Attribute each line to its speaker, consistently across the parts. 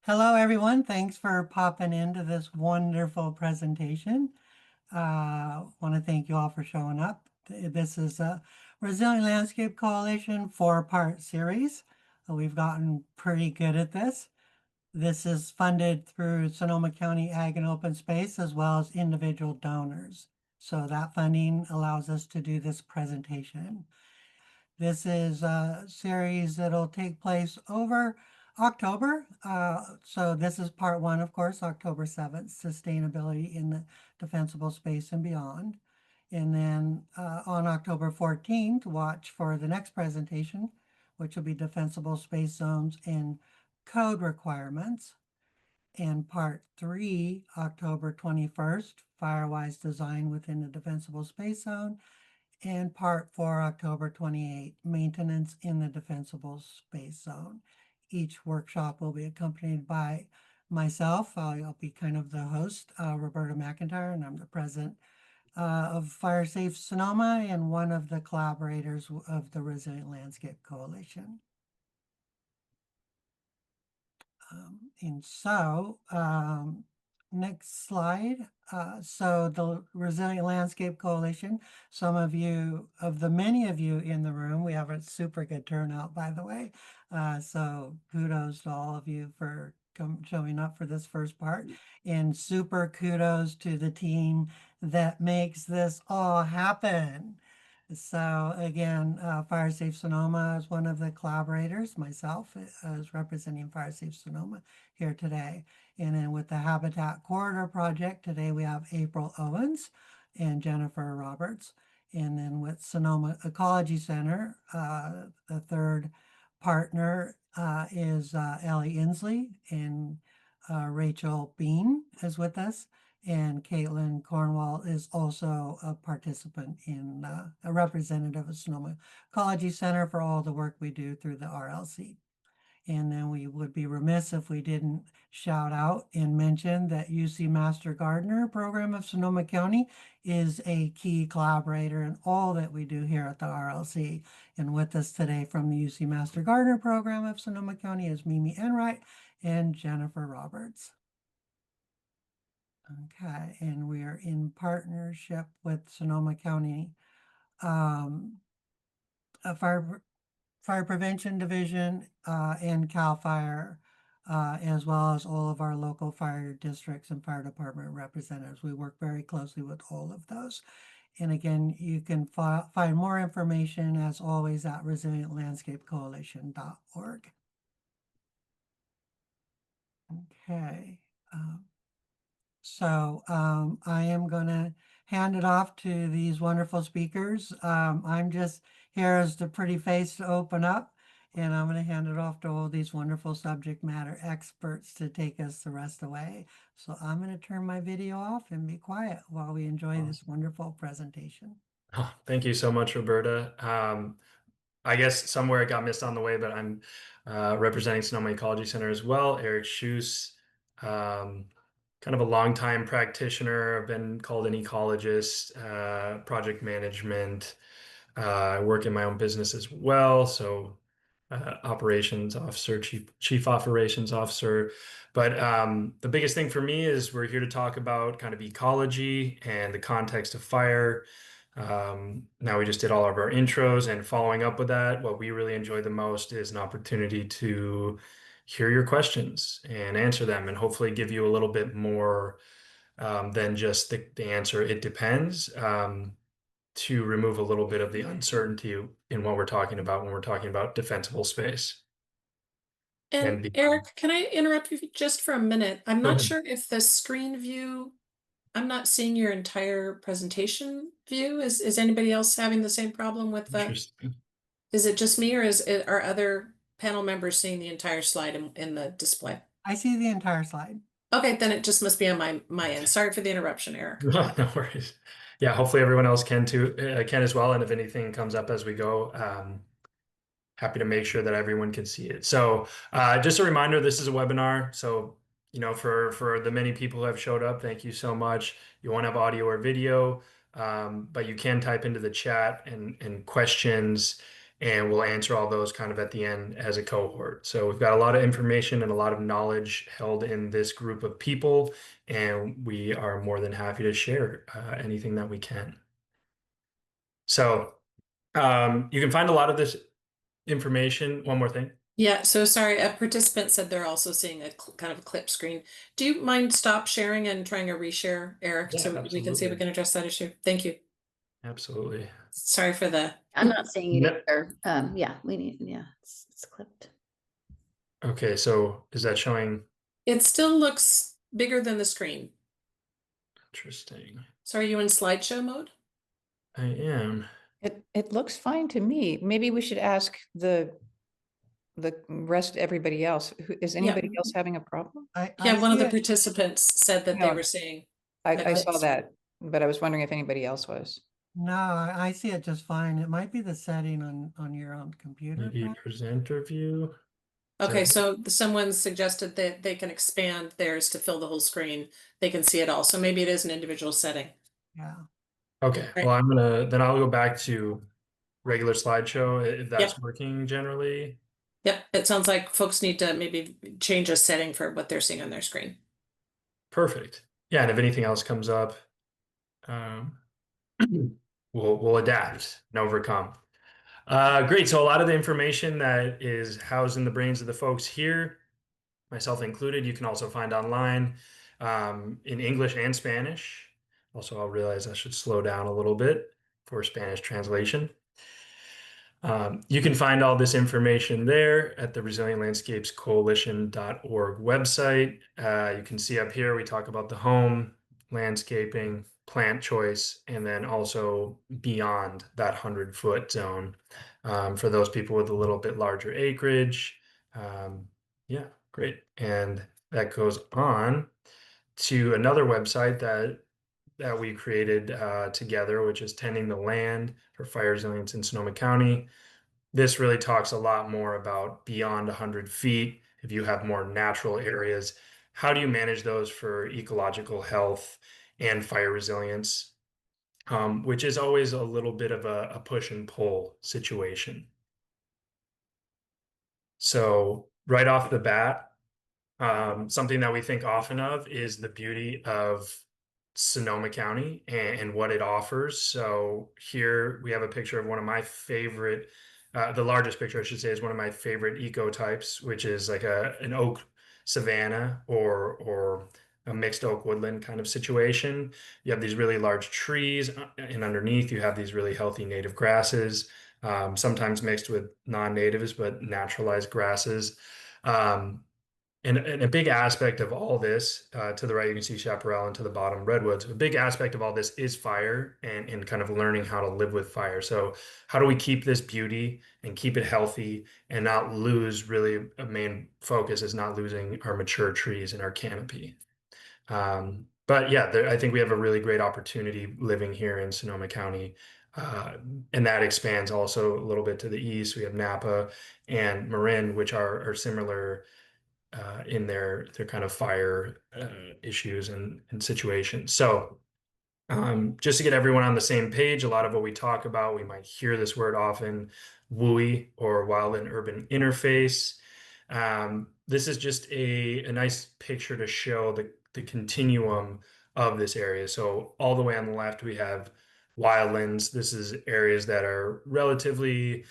Speaker 1: Hello, everyone. Thanks for popping into this wonderful presentation. Want to thank you all for showing up. This is a Resilient Landscape Coalition four-part series. We've gotten pretty good at this. This is funded through Sonoma County Ag and Open Space as well as individual donors. So that funding allows us to do this presentation. This is a series that'll take place over October. So this is part one, of course, October 7th, Sustainability in the Defensible Space and Beyond. And then on October 14th, watch for the next presentation, which will be Defensible Space Zones and Code Requirements. And part three, October 21st, Firewise Design within the Defensible Space Zone and part for October 28, Maintenance in the Defensible Space Zone. Each workshop will be accompanied by myself. I'll be kind of the host, Roberta McIntyre, and I'm the president of Fire Safe Sonoma and one of the collaborators of the Resilient Landscape Coalition. Next slide. So the Resilient Landscape Coalition, some of you, many of you in the room, we have a super good turnout, by the way. So kudos to all of you for showing up for this first part. And super kudos to the team that makes this all happen. So again, Fire Safe Sonoma is one of the collaborators. Myself is representing Fire Safe Sonoma here today. And then with the Habitat Corridor Project, today we have April Owens and Jennifer Roberts. And then with Sonoma Ecology Center, the third partner is Ellie Inslee, and Rachel Bean is with us. And Caitlin Cornwall is also a participant in a representative of Sonoma Ecology Center for all the work we do through the RLC. And then we would be remiss if we didn't shout out and mention that UC Master Gardener program of Sonoma County is a key collaborator in all that we do here at the RLC. And with us today from the UC Master Gardener program of Sonoma County is Mimi Enright and Jennifer Roberts. Okay, and we are in partnership with Sonoma County Fire Prevention Division and CAL FIRE, as well as all of our local fire districts and fire department representatives. We work very closely with all of those. And again, you can find more information, as always, at resilientlandscapecoalition.org. Okay. So I am going to hand it off to these wonderful speakers. I'm just here as the pretty face to open up, and I'm going to hand it off to all these wonderful subject matter experts to take us the rest of the way. So I'm going to turn my video off and be quiet while we enjoy this wonderful presentation.
Speaker 2: Oh, thank you so much, Roberta. I guess somewhere it got missed on the way, but I'm representing Sonoma Ecology Center as well. Eric Schoohs, kind of a longtime practitioner. I've been called an ecologist, project management. I work in my own business as well, so operations officer, chief operations officer. But the biggest thing for me is we're here to talk about kind of ecology and the context of fire. Now we just did all of our intros, and following up with that, what we really enjoy the most is an opportunity to hear your questions and answer them, and hopefully give you a little bit more than just the answer, it depends, to remove a little bit of the uncertainty in what we're talking about when we're talking about defensible space.
Speaker 3: And Eric, can I interrupt you just for a minute? I'm
Speaker 2: Go
Speaker 3: not
Speaker 2: ahead.
Speaker 3: sure if the screen view, I'm not seeing your entire presentation view. Is anybody else having the same problem with the,
Speaker 2: Interesting.
Speaker 3: is it just me, or are other panel members seeing the entire slide in the display?
Speaker 1: I see the entire slide.
Speaker 3: Okay, then it just must be on my end. Sorry for the interruption, Eric.
Speaker 2: No worries. Yeah, hopefully everyone else can too, can as well. And if anything comes up as we go, happy to make sure that everyone can see it. So just a reminder, this is a webinar. So, for the many people who have showed up, thank you so much. You won't have audio or video, but you can type into the chat and questions. and we'll answer all those kind of at the end as a cohort. So we've got a lot of information and a lot of knowledge held in this group of people, and we are more than happy to share anything that we can. So you can find a lot of this information. One more thing.
Speaker 3: Yeah, so sorry, a participant said they're also seeing a kind of a clip screen. Do you mind stop sharing and trying to reshare, Eric,
Speaker 2: Yeah,
Speaker 3: so we can see if we
Speaker 2: absolutely.
Speaker 3: can address that issue? Thank you.
Speaker 2: Absolutely.
Speaker 3: Sorry for the.
Speaker 4: I'm not seeing it
Speaker 2: No.
Speaker 4: either. Yeah, it's clipped.
Speaker 2: Okay, so is that showing?
Speaker 3: It still looks bigger than the screen.
Speaker 2: Interesting.
Speaker 3: So are you in slideshow mode?
Speaker 2: I am.
Speaker 5: It looks fine to me. Maybe we should ask the rest, everybody else. Is anybody else having a problem?
Speaker 3: Yeah, one of
Speaker 1: see
Speaker 3: the
Speaker 1: it.
Speaker 3: participants said that they
Speaker 5: No.
Speaker 3: were seeing.
Speaker 5: I saw that, but I was wondering if anybody else was.
Speaker 1: No, I see it just fine. It might be the setting on your own computer.
Speaker 2: Maybe
Speaker 1: perhaps.
Speaker 2: presenter view.
Speaker 3: Okay, so someone suggested that they can expand theirs to fill the whole screen. They can see it all. So maybe it is an individual setting.
Speaker 1: Yeah.
Speaker 2: Okay,
Speaker 3: Right.
Speaker 2: well, then I'll go back to regular slideshow if that's working generally.
Speaker 3: Yep, it sounds like folks need to maybe change a setting for what they're seeing on their screen.
Speaker 2: Perfect. Yeah, and if anything else comes up, we'll adapt and overcome. Great. So a lot of the information that is housed in the brains of the folks here, myself included, you can also find online in English and Spanish. Also, I'll realize I should slow down a little bit for Spanish translation. You can find all this information there at the resilientlandscapescoalition.org website. You can see up here, we talk about the home, landscaping, plant choice, and then also beyond that 100-foot zone for those people with a little bit larger acreage. Yeah, great. And that goes on to another website that we created together, which is Tending the Land for Fire Resilience in Sonoma County. This really talks a lot more about beyond 100 feet. If you have more natural areas, how do you manage those for ecological health and fire resilience, which is always a little bit of a push and pull situation. So right off the bat, something that we think often of is the beauty of Sonoma County and what it offers. So here we have a picture of one of my favorite, the largest picture I should say is one of my favorite ecotypes, which is like an oak savanna or a mixed oak woodland kind of situation. You have these really large trees, and underneath you have these really healthy native grasses, sometimes mixed with non-natives, but naturalized grasses. And a big aspect of all this, to the right, you can see chaparral, and to the bottom, redwoods. A big aspect of all this is fire and kind of learning how to live with fire. So how do we keep this beauty and keep it healthy and not lose, really a main focus is not losing our mature trees in our canopy. But yeah, I think we have a really great opportunity living here in Sonoma County. And that expands also a little bit to the east. We have Napa and Marin, which are similar in their kind of fire issues and situations. So just to get everyone on the same page, a lot of what we talk about, we might hear this word often, WUI or wildland urban interface. This is just a nice picture to show the continuum of this area. So all the way on the left, we have wildlands. This is areas that are relatively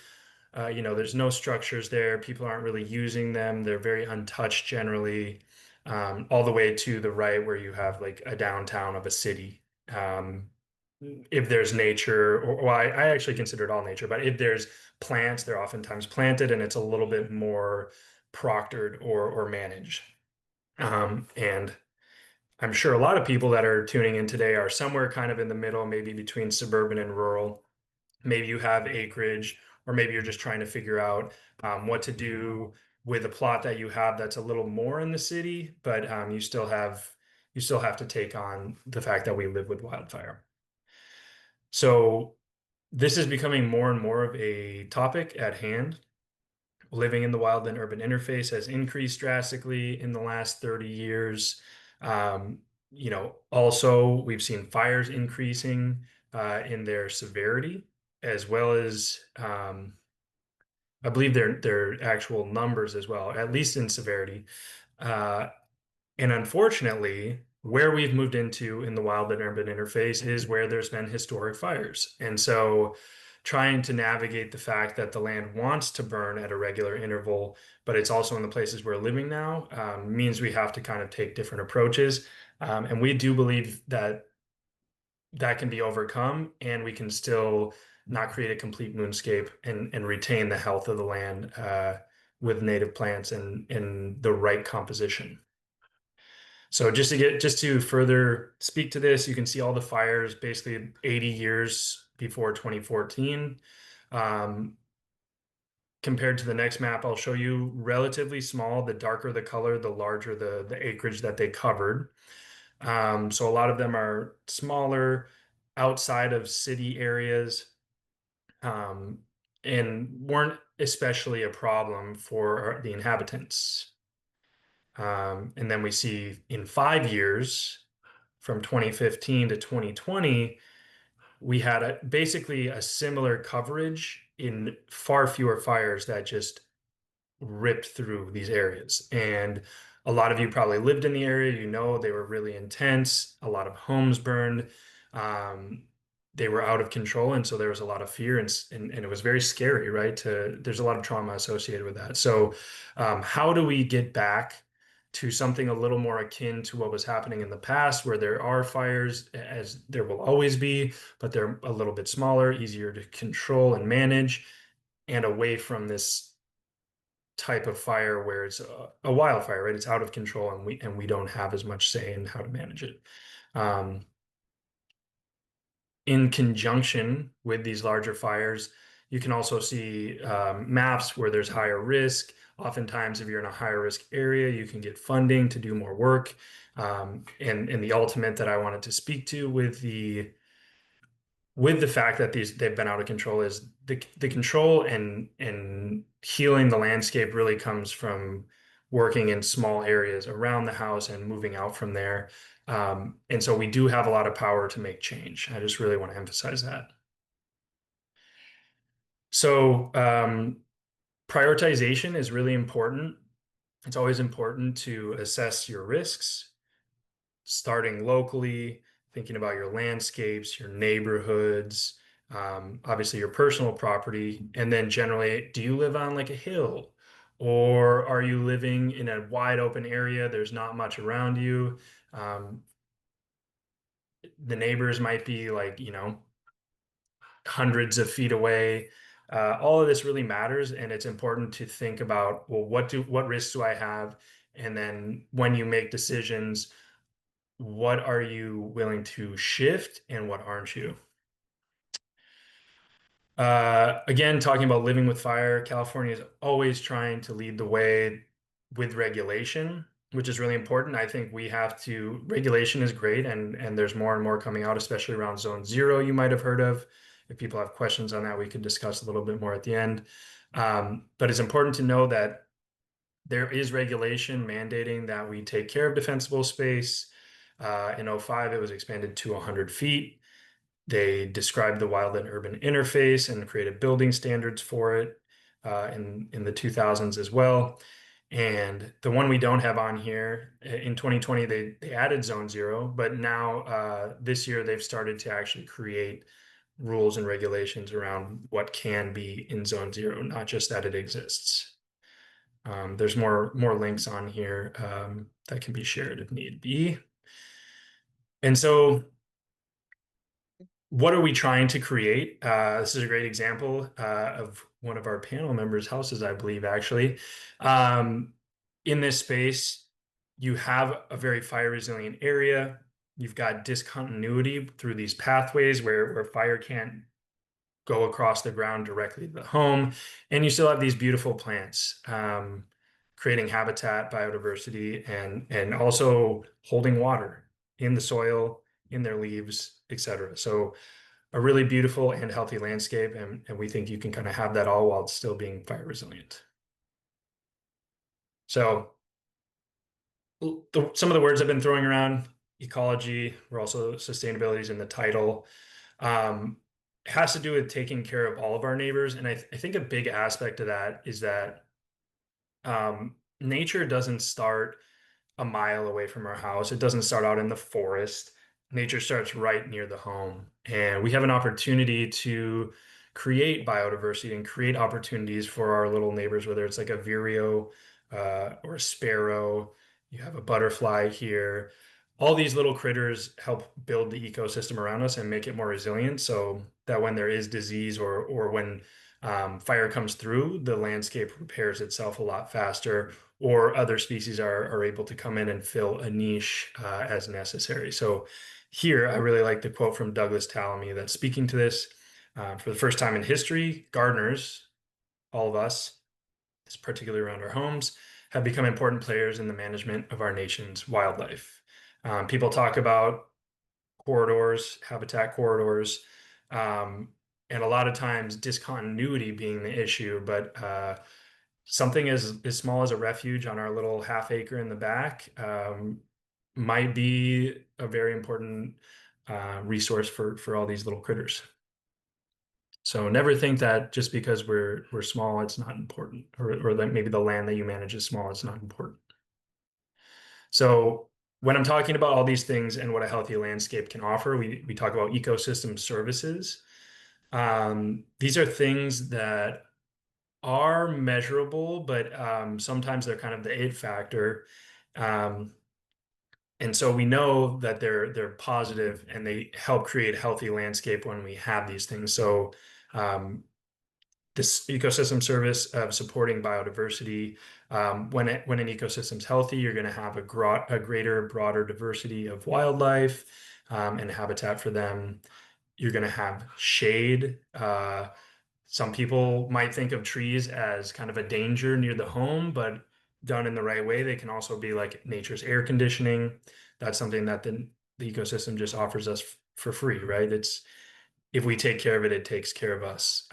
Speaker 2: there's no structures there. People aren't really using them. They're very untouched generally, all the way to the right where you have like a downtown of a city. If there's nature, or well, I actually consider it all nature, but if there's plants, they're oftentimes planted and it's a little bit more proctored or managed. And I'm sure a lot of people that are tuning in today are somewhere kind of in the middle, maybe between suburban and rural. Maybe you have acreage, or maybe you're just trying to figure out what to do with a plot that you have that's a little more in the city, but you still have to take on the fact that we live with wildfire. So this is becoming more and more of a topic at hand. Living in the wildland urban interface has increased drastically in the last 30 years. Also we've seen fires increasing in their severity, as well as I believe they're actual numbers as well, at least in severity. And unfortunately, where we've moved into in the wild and urban interface is where there's been historic fires. And so trying to navigate the fact that the land wants to burn at a regular interval, but it's also in the places we're living now, means we have to kind of take different approaches. And we do believe that that can be overcome, and we can still not create a complete moonscape and retain the health of the land with native plants and in the right composition. So just to further speak to this, you can see all the fires basically 80 years before 2014. Compared to the next map, I'll show you relatively small. The darker the color, the larger the acreage that they covered. So a lot of them are smaller, outside of city areas, and weren't especially a problem for the inhabitants. And then we see in 5 years, from 2015 to 2020, we had basically a similar coverage in far fewer fires that just ripped through these areas. And a lot of you probably lived in the area, you know, they were really intense. A lot of homes burned. They were out of control. And so there was a lot of fear and it was very scary, right? There's a lot of trauma associated with that. So how do we get back to something a little more akin to what was happening in the past, where there are fires, as there will always be, but they're a little bit smaller, easier to control and manage, and away from this type of fire where it's a wildfire, right? It's out of control, and we don't have as much say in how to manage it. In conjunction with these larger fires, you can also see maps where there's higher risk. Oftentimes, if you're in a higher risk area, you can get funding to do more work. And the ultimate that I wanted to speak to with the fact that they've been out of control is the control and healing the landscape really comes from working in small areas around the house and moving out from there. And so we do have a lot of power to make change. I just really want to emphasize that. So prioritization is really important. It's always important to assess your risks, starting locally, thinking about your landscapes, your neighborhoods, obviously your personal property, and then generally, do you live on like a hill? Or are you living in a wide open area? There's not much around you. The neighbors might be like, you know, hundreds of feet away. All of this really matters, and it's important to think about, well, what risks do I have? And then when you make decisions, what are you willing to shift and what aren't you? Again, talking about living with fire, California is always trying to lead the way with regulation, which is really important. I think regulation is great, and there's more and more coming out, especially around Zone 0 you might have heard of. If people have questions on that, we could discuss a little bit more at the end. But it's important to know that there is regulation mandating that we take care of defensible space. In 2005, it was expanded to 100 feet. They described the wild and urban interface and created building standards for it in the 2000s as well. And the one we don't have on here, in 2020, they added Zone 0, but now this year they've started to actually create rules and regulations around what can be in Zone 0, not just that it exists. There's more links on here that can be shared if need be. And so what are we trying to create? This is a great example of one of our panel members' houses, I believe, actually. In this space, you have a very fire resilient area. You've got discontinuity through these pathways where fire can't go across the ground directly to the home. And you still have these beautiful plants, creating habitat, biodiversity, and also holding water in the soil, in their leaves, etc. So a really beautiful and healthy landscape, and we think you can kind of have that all while it's still being fire resilient. So some of the words I've been throwing around: ecology, we're also sustainability is in the title. has to do with taking care of all of our neighbors. And I think a big aspect of that is that nature doesn't start a mile away from our house. It doesn't start out in the forest. Nature starts right near the home. And we have an opportunity to create biodiversity and create opportunities for our little neighbors, whether it's like a vireo or a sparrow. You have a butterfly here. All these little critters help build the ecosystem around us and make it more resilient so that when there is disease or when fire comes through, the landscape repairs itself a lot faster, or other species are able to come in and fill a niche as necessary. So here, I really like the quote from Douglas Tallamy that's speaking to this. For the first time in history, gardeners, all of us, particularly around our homes, have become important players in the management of our nation's wildlife. People talk about corridors, habitat corridors, and a lot of times discontinuity being the issue, but something as small as a refuge on our little half acre in the back might be a very important resource for all these little critters. So never think that just because we're small, it's not important, or that maybe the land that you manage is small, it's not important. So when I'm talking about all these things and what a healthy landscape can offer, we talk about ecosystem services. These are things that are measurable, but sometimes they're kind of the it factor. And so we know that they're positive and they help create healthy landscape when we have these things. So this ecosystem service of supporting biodiversity, when an ecosystem's healthy, you're going to have a greater, broader diversity of wildlife and habitat for them. You're going to have shade. Some people might think of trees as kind of a danger near the home, but done in the right way, they can also be like nature's air conditioning. That's something that the ecosystem just offers us for free, right? It's if we take care of it, it takes care of us.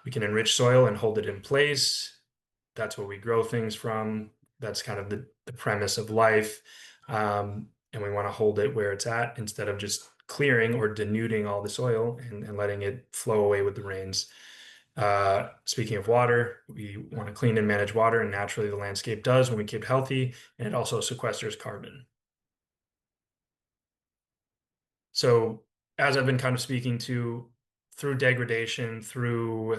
Speaker 2: We can enrich soil and hold it in place. That's what we grow things from. That's kind of the premise of life. And we want to hold it where it's at instead of just clearing or denuding all the soil and letting it flow away with the rains. Speaking of water, we want to clean and manage water, and naturally the landscape does when we keep it healthy, and it also sequesters carbon. So as I've been kind of speaking to, through degradation, through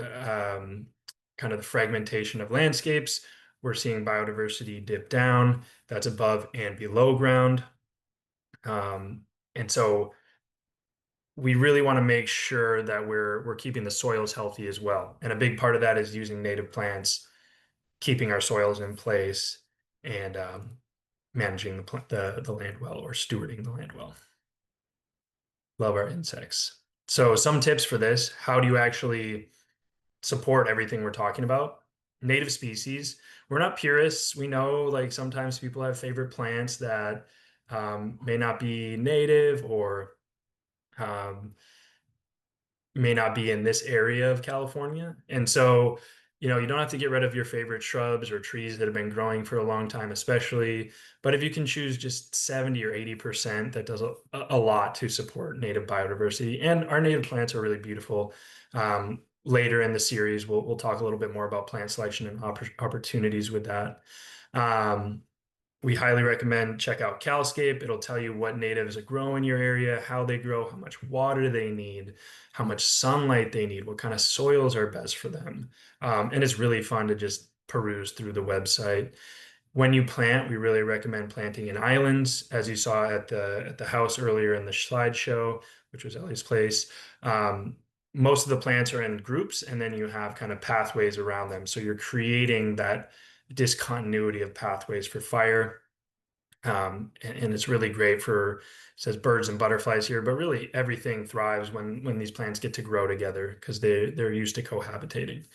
Speaker 2: kind of the fragmentation of landscapes, we're seeing biodiversity dip down. That's above and below ground. And so we really want to make sure that we're keeping the soils healthy as well. And a big part of that is using native plants, keeping our soils in place, and managing the land well, or stewarding the land well. Love our insects. So some tips for this: how do you actually support everything we're talking about? Native species. We're not purists. We know like sometimes people have favorite plants that may not be native, or may not be in this area of California. And so, you don't have to get rid of your favorite shrubs or trees that have been growing for a long time, especially. But if you can choose just 70 or 80%, that does a lot to support native biodiversity. And our native plants are really beautiful. Later in the series, we'll talk a little bit more about plant selection and opportunities with that. We highly recommend check out Calscape. It'll tell you what natives grow in your area, how they grow, how much water they need, how much sunlight they need, what kind of soils are best for them. And it's really fun to just peruse through the website. When you plant, we really recommend planting in islands, as you saw at the house earlier in the slideshow, which was Ellie's place. Most of the plants are in groups, and then you have kind of pathways around them. So you're creating that discontinuity of pathways for fire. And it's really great for, it says birds and butterflies here, but really everything thrives when these plants get to grow together because they're used to cohabitating.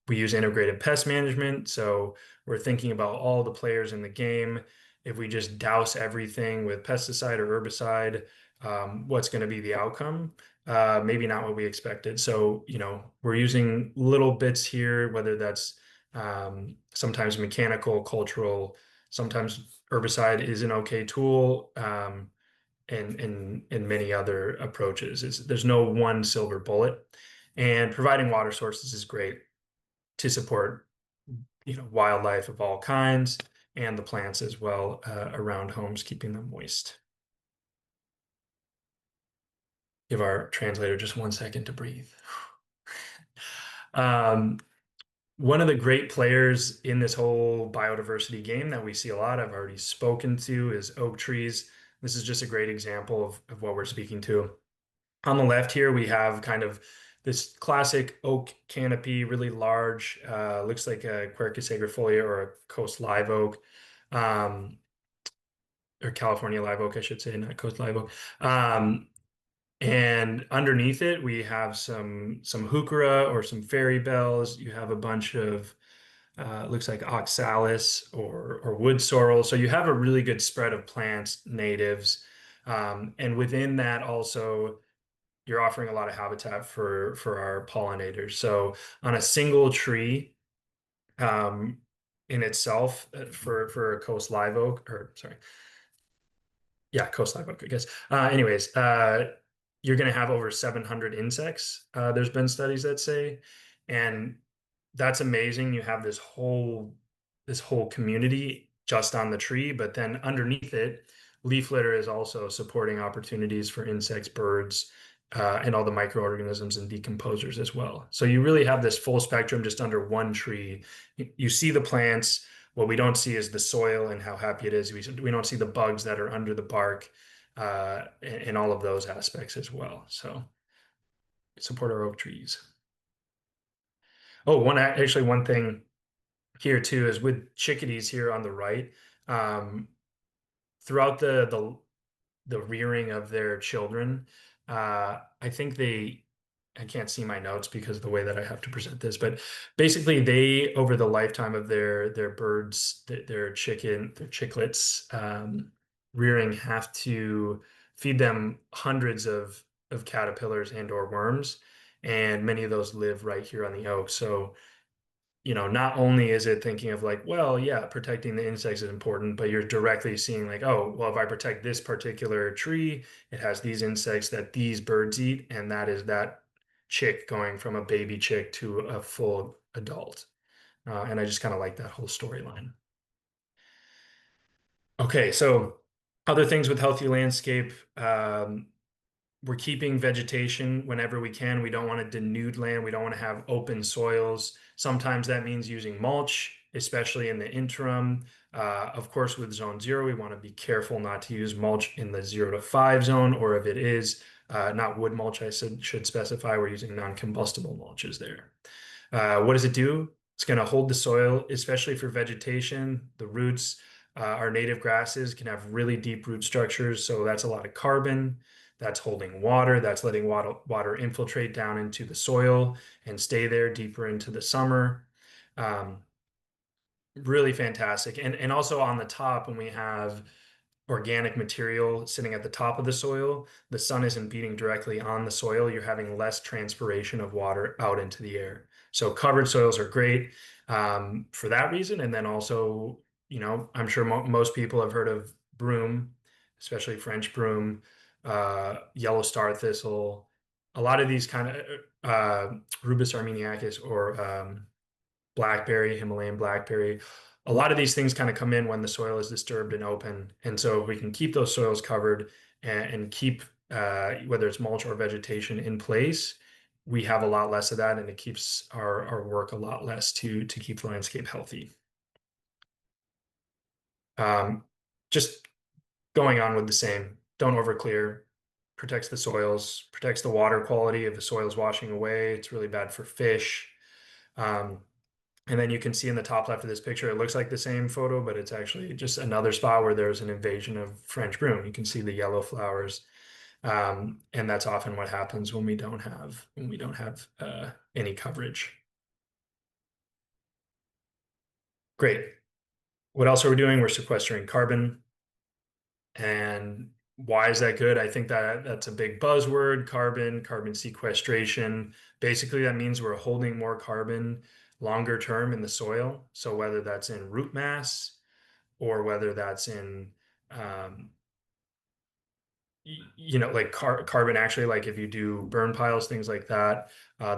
Speaker 2: We use integrated pest management. So we're thinking about all the players in the game. If we just douse everything with pesticide or herbicide, what's going to be the outcome? Maybe not what we expected. So, we're using little bits here, whether that's sometimes mechanical, cultural, sometimes herbicide is an okay tool. And and many other approaches. There's no one silver bullet, and providing water sources is great to support, wildlife of all kinds and the plants as well around homes, keeping them moist. Give our translator just 1 second to breathe. One of the great players in this whole biodiversity game that we see a lot, I've already spoken to, is oak trees. This is just a great example of what we're speaking to. On the left here, we have kind of this classic oak canopy, really large, looks like a Quercus agrifolia or a coast live oak, or California live oak, I should say, not coast live oak. And underneath it, we have some heuchera or some fairy bells. You have a bunch of looks like oxalis or wood sorrel. So you have a really good spread of plants, natives, and within that also you're offering a lot of habitat for our pollinators. So on a single tree, in itself, for a coast live oak, or sorry, yeah, coast live oak, I guess. Anyways, you're going to have over 700 insects. There's been studies that say, and that's amazing. You have this whole community just on the tree, but then underneath it, leaf litter is also supporting opportunities for insects, birds, and all the microorganisms and decomposers as well. So you really have this full spectrum just under one tree. You see the plants. What we don't see is the soil and how happy it is. We don't see the bugs that are under the bark, and all of those aspects as well. So support our oak trees. Oh, one thing here too is with chickadees here on the right, throughout the rearing of their children, I think I can't see my notes because of the way that I have to present this, but basically they, over the lifetime of their birds, their chicklets, rearing, have to feed them hundreds of caterpillars and or worms, and many of those live right here on the oak. So not only is it thinking of like, well, yeah, protecting the insects is important, but you're directly seeing like, oh, well, if I protect this particular tree, it has these insects that these birds eat, and that is that chick going from a baby chick to a full adult. And I just kind of like that whole storyline. Okay, so other things with healthy landscape, we're keeping vegetation whenever we can. We don't want to denude land. We don't want to have open soils. Sometimes that means using mulch, especially in the interim. Of course, with zone 0, we want to be careful not to use mulch in the 0 to 5 zone, or if it is not wood mulch, I should specify, we're using non-combustible mulches there. What does it do? It's going to hold the soil, especially for vegetation, the roots. Our native grasses can have really deep root structures, so that's a lot of carbon. That's holding water, that's letting water infiltrate down into the soil and stay there deeper into the summer. Really fantastic. And also on the top, when we have organic material sitting at the top of the soil, the sun isn't beating directly on the soil. You're having less transpiration of water out into the air. So covered soils are great for that reason. And then also, I'm sure most people have heard of broom, especially French broom, yellow star thistle, a lot of these kind of Rubus armeniacus, or blackberry, Himalayan blackberry. A lot of these things kind of come in when the soil is disturbed and open. And so if we can keep those soils covered and keep whether it's mulch or vegetation in place, we have a lot less of that, and it keeps our work a lot less to keep the landscape healthy. Just going on with the same, don't overclear, protects the soils, protects the water quality. If the soil is washing away, it's really bad for fish. And then you can see in the top left of this picture, it looks like the same photo, but it's actually just another spot where there's an invasion of French broom. You can see the yellow flowers. And that's often what happens when we don't have any coverage. Great. What else are we doing? We're sequestering carbon. And why is that good? I think that's a big buzzword, carbon sequestration. Basically, that means we're holding more carbon longer term in the soil. So whether that's in root mass or whether that's in you know, like carbon actually, like if you do burn piles, things like that,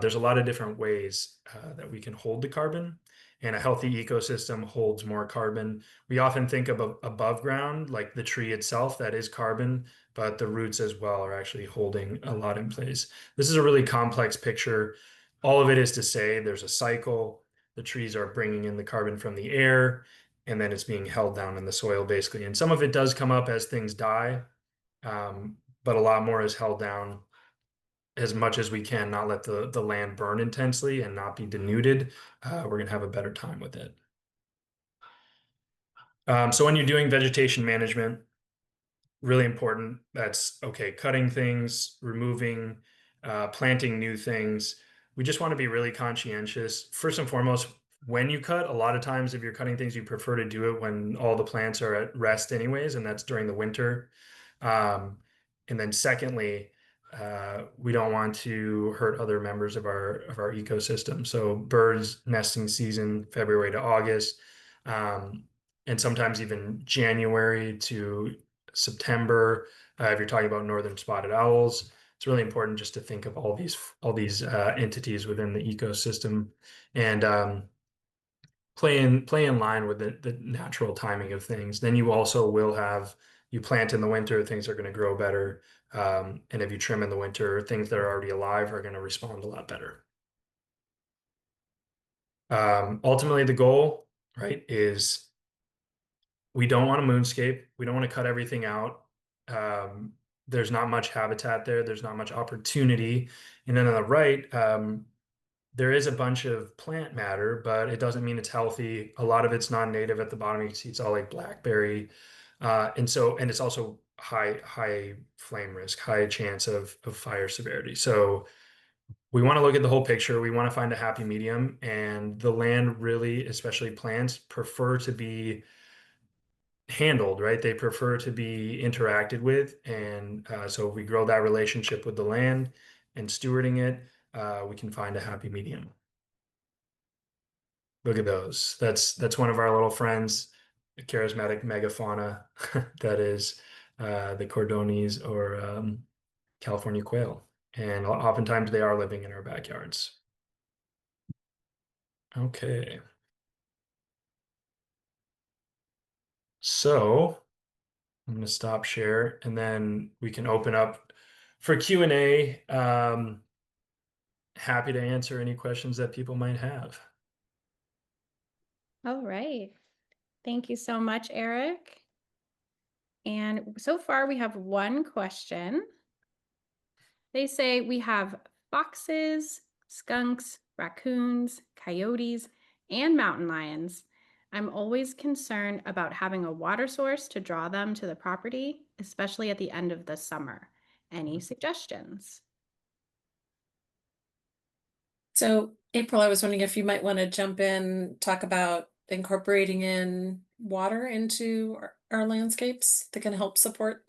Speaker 2: there's a lot of different ways that we can hold the carbon. And a healthy ecosystem holds more carbon. We often think of above ground, like the tree itself, that is carbon, but the roots as well are actually holding a lot in place. This is a really complex picture. All of it is to say there's a cycle. The trees are bringing in the carbon from the air, and then it's being held down in the soil, basically. And some of it does come up as things die, but a lot more is held down as much as we can, not let the land burn intensely and not be denuded. We're going to have a better time with it. So when you're doing vegetation management, really important. That's okay. Cutting things, removing, planting new things. We just want to be really conscientious. First and foremost, when you cut, a lot of times if you're cutting things, you prefer to do it when all the plants are at rest anyways, and that's during the winter. And then secondly, we don't want to hurt other members of our ecosystem. So birds nesting season, February to August, and sometimes even January to September. If you're talking about northern spotted owls, it's really important just to think of all these entities within the ecosystem, and play in line with the natural timing of things. Then you also will have, you plant in the winter, things are going to grow better. And if you trim in the winter, things that are already alive are going to respond a lot better. Ultimately, the goal, right, is we don't want a moonscape. We don't want to cut everything out. There's not much habitat there. There's not much opportunity. And then on the right, there is a bunch of plant matter, but it doesn't mean it's healthy. A lot of it's non-native at the bottom. You can see it's all like blackberry. And it's also high flame risk, high chance of fire severity. So we want to look at the whole picture. We want to find a happy medium, and the land really, especially plants, prefer to be handled, right? They prefer to be interacted with. And so if we grow that relationship with the land and stewarding it, we can find a happy medium. Look at those. That's one of our little friends, the charismatic megafauna that is the Cordones or California quail. And oftentimes they are living in our backyards. Okay. So I'm going to stop share, and then we can open up for Q&A. Happy to answer any questions that people might have.
Speaker 6: All right. Thank you so much, Eric. And so far we have one question. They say we have foxes, skunks, raccoons, coyotes, and mountain lions. I'm always concerned about having a water source to draw them to the property, especially at the end of the summer. Any suggestions?
Speaker 3: So April, I was wondering if you might want to jump in, talk about incorporating in water into our landscapes that can help support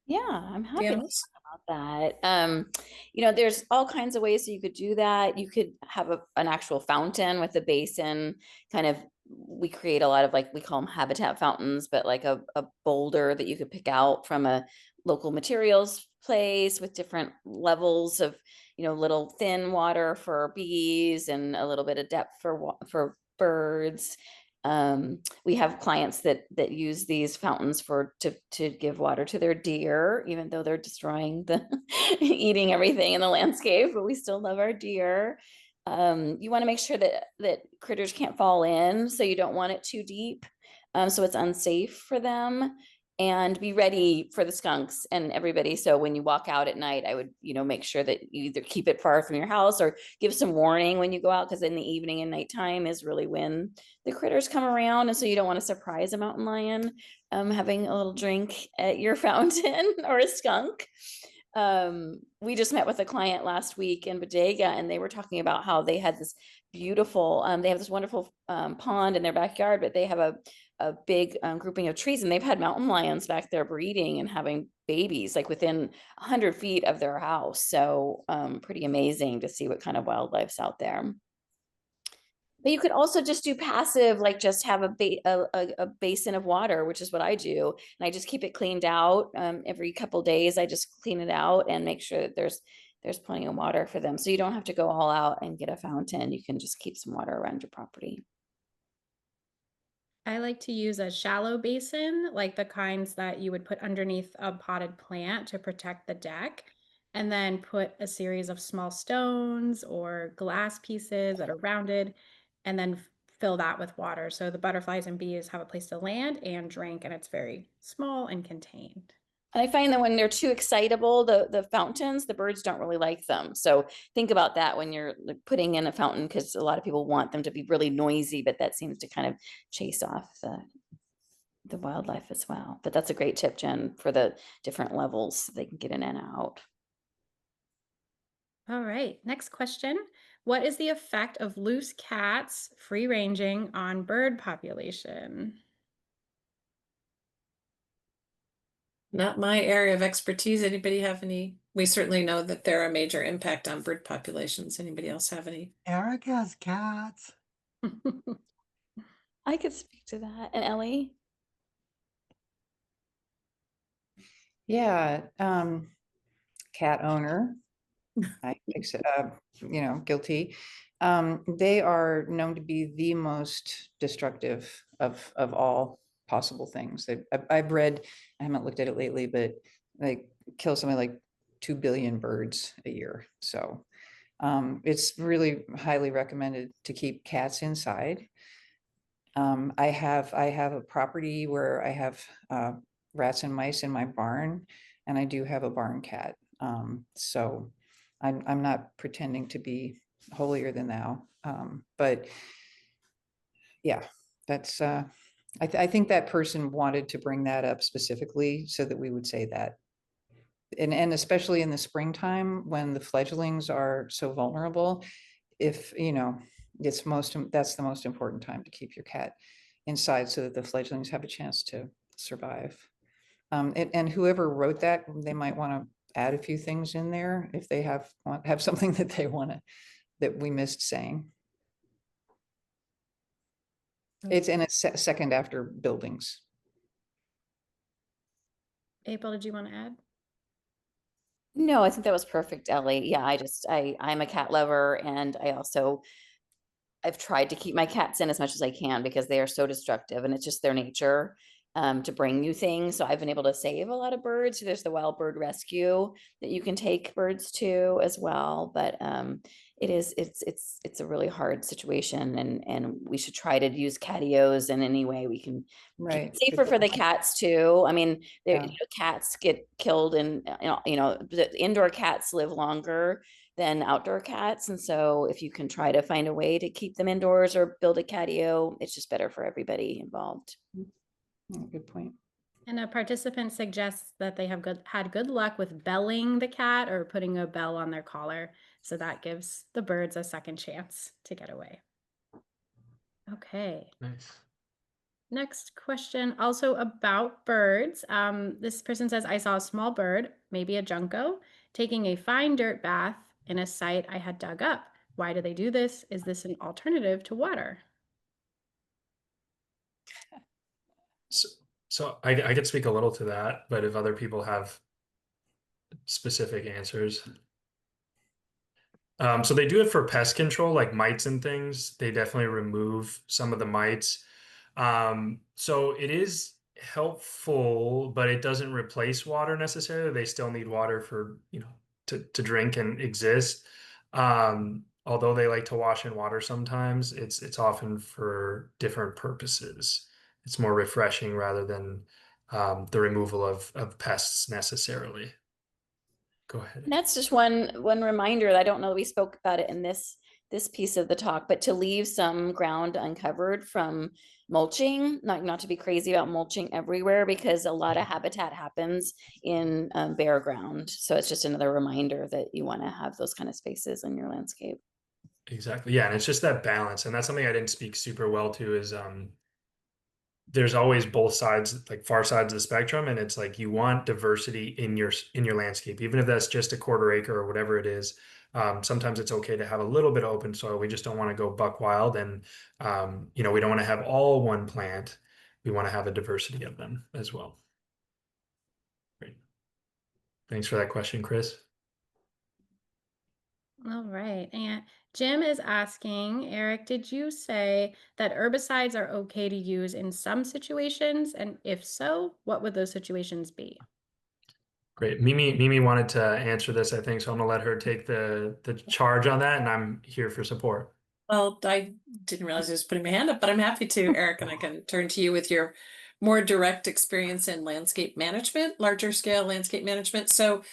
Speaker 4: Yeah, I'm
Speaker 3: the
Speaker 4: happy to
Speaker 3: animals.
Speaker 4: talk about that. You know, there's all kinds of ways that you could do that. You could have an actual fountain with a basin, kind of, we create a lot of, like, we call them habitat fountains, but like a boulder that you could pick out from a local materials place with different levels of, you know, little thin water for bees and a little bit of depth for birds. We have clients that use these fountains to give water to their deer, even though they're destroying eating everything in the landscape, but we still love our deer. You want to make sure that critters can't fall in, so you don't want it too deep, so it's unsafe for them. And be ready for the skunks and everybody. So when you walk out at night, I would, you know, make sure that you either keep it far from your house or give some warning when you go out, because in the evening and nighttime is really when the critters come around. And so you don't want to surprise a mountain lion having a little drink at your fountain, or a skunk. We just met with a client last week in Bodega, and they were talking about how they had this beautiful, they have this wonderful pond in their backyard, but they have a big grouping of trees, and they've had mountain lions back there breeding and having babies like within 100 feet of their house. So pretty amazing to see what kind of wildlife's out there. But you could also just do passive, like just have a basin of water, which is what I do. And I just keep it cleaned out. Every couple days, I just clean it out and make sure that there's plenty of water for them. So you don't have to go all out and get a fountain. You can just keep some water around your property.
Speaker 6: I like to use a shallow basin, like the kinds that you would put underneath a potted plant to protect the deck, and then put a series of small stones or glass pieces that are rounded, and then fill that with water. So the butterflies and bees have a place to land and drink, and it's very small and contained.
Speaker 4: And I find that when they're too excitable, the fountains, the birds don't really like them. So think about that when you're putting in a fountain, because a lot of people want them to be really noisy, but that seems to kind of chase off the wildlife as well. But that's a great tip, Jen, for the different levels they can get in and out.
Speaker 6: All right, next question. What is the effect of loose cats free ranging on bird population?
Speaker 3: Not my area of expertise. Anybody have any? We certainly know that they're a major impact on bird populations. Anybody else have any?
Speaker 1: Eric has cats.
Speaker 4: I could speak to that. And Ellie?
Speaker 5: Yeah, cat owner. I guilty. They are known to be the most destructive of all possible things. I've read, I haven't looked at it lately, but they kill something like 2 billion birds a year. So it's really highly recommended to keep cats inside. I have a property where I have rats and mice in my barn, and I do have a barn cat. So I'm not pretending to be holier than thou. But yeah, that's I think that person wanted to bring that up specifically so that we would say that. And especially in the springtime when the fledglings are so vulnerable, if that's the most important time to keep your cat inside so that the fledglings have a chance to survive. And whoever wrote that, they might want to add a few things in there if they have something that they want to, that we missed saying. It's second after buildings.
Speaker 6: April, did you want to add?
Speaker 4: No, I think that was perfect, Ellie. Yeah, I'm a cat lover, and I've tried to keep my cats in as much as I can because they are so destructive, and it's just their nature to bring new things. So I've been able to save a lot of birds. There's the wild bird rescue that you can take birds to as well. But it's a really hard situation, and we should try to use catios in any way we can.
Speaker 5: Right.
Speaker 4: Safer for the cats too. I mean,
Speaker 5: Yeah.
Speaker 4: Cats get killed, and the indoor cats live longer than outdoor cats, and so if you can try to find a way to keep them indoors or build a catio, it's just better for everybody involved.
Speaker 5: Good point.
Speaker 6: And a participant suggests that they have had good luck with belling the cat or putting a bell on their collar. So that gives the birds a second chance to get away. Okay.
Speaker 2: Nice.
Speaker 6: Next question, also about birds. This person says, I saw a small bird, maybe a junco, taking a fine dirt bath in a site I had dug up. Why do they do this? Is this an alternative to water?
Speaker 2: So I could speak a little to that, but if other people have specific answers. So they do it for pest control, like mites and things. They definitely remove some of the mites. So it is helpful, but it doesn't replace water necessarily. They still need water for, to drink and exist. Although they like to wash in water sometimes, it's often for different purposes. It's more refreshing rather than the removal of pests necessarily. Go ahead.
Speaker 4: And that's just one reminder. I don't know that we spoke about it in this piece of the talk, but to leave some ground uncovered from mulching, not to be crazy about mulching everywhere, because a lot of habitat happens in bare ground. So it's just another reminder that you want to have those kind of spaces in your landscape.
Speaker 2: Exactly. Yeah. And it's just that balance. And that's something I didn't speak super well to is there's always both sides, like far sides of the spectrum, and it's like you want diversity in your landscape, even if that's just a quarter acre or whatever it is. Sometimes it's okay to have a little bit of open soil. We just don't want to go buck wild, and we don't want to have all one plant. We want to have a diversity of them as well. Great. Thanks for that question, Chris.
Speaker 6: All right. And Jim is asking, Eric, did you say that herbicides are okay to use in some situations? And if so, what would those situations be?
Speaker 2: Great. Mimi wanted to answer this, I think, so I'm gonna let her take the charge on that, and I'm here for support.
Speaker 3: Well, I didn't realize I was putting my hand up, but I'm happy to, Eric, and I can turn to you with your more direct experience in landscape management, larger scale landscape management. So,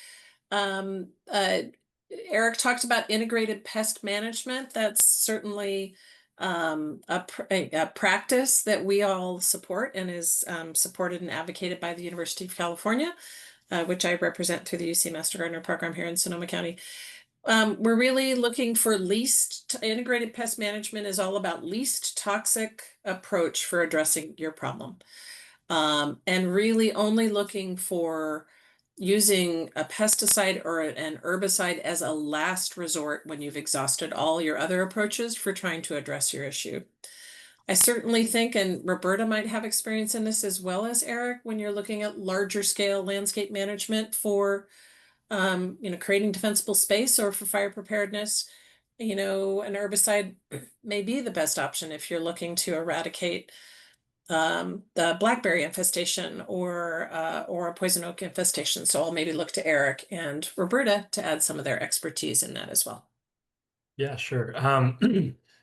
Speaker 3: Eric talked about integrated pest management. That's certainly a practice that we all support and is supported and advocated by the University of California, which I represent through the UC Master Gardener program here in Sonoma County. We're really looking for integrated pest management is all about least toxic approach for addressing your problem. And really only looking for using a pesticide or an herbicide as a last resort when you've exhausted all your other approaches for trying to address your issue. I certainly think, and Roberta might have experience in this as well as Eric, when you're looking at larger scale landscape management for creating defensible space or for fire preparedness, an herbicide may be the best option if you're looking to eradicate the blackberry infestation or a poison oak infestation. So I'll maybe look to Eric and Roberta to add some of their expertise in that as well.
Speaker 2: Yeah, sure.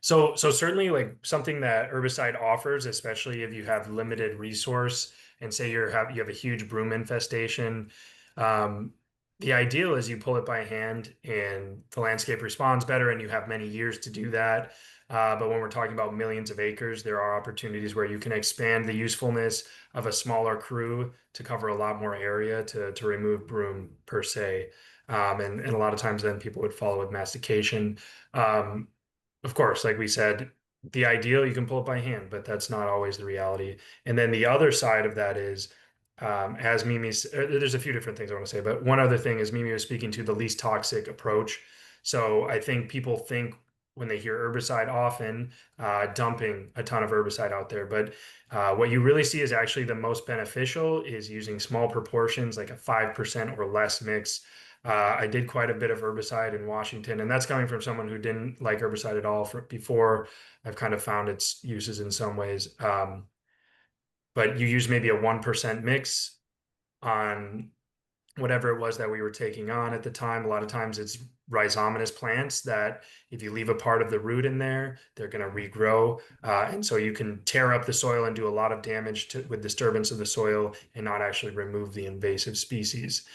Speaker 2: So certainly like something that herbicide offers, especially if you have limited resource and say you have a huge broom infestation, the ideal is you pull it by hand and the landscape responds better and you have many years to do that. But when we're talking about millions of acres, there are opportunities where you can expand the usefulness of a smaller crew to cover a lot more area to remove broom per se. And a lot of times then people would follow with mastication. Of course, like we said, the ideal, you can pull it by hand, but that's not always the reality. And then the other side of that is, as Mimi's, there's a few different things I want to say, but one other thing is Mimi was speaking to the least toxic approach. So I think people think when they hear herbicide often, dumping a ton of herbicide out there. But what you really see is actually the most beneficial is using small proportions, like a 5% or less mix. I did quite a bit of herbicide in Washington, and that's coming from someone who didn't like herbicide at all before. I've kind of found its uses in some ways. But you use maybe a 1% mix on whatever it was that we were taking on at the time. A lot of times it's rhizomatous plants that if you leave a part of the root in there, they're going to regrow. And so you can tear up the soil and do a lot of damage with disturbance of the soil and not actually remove the invasive species.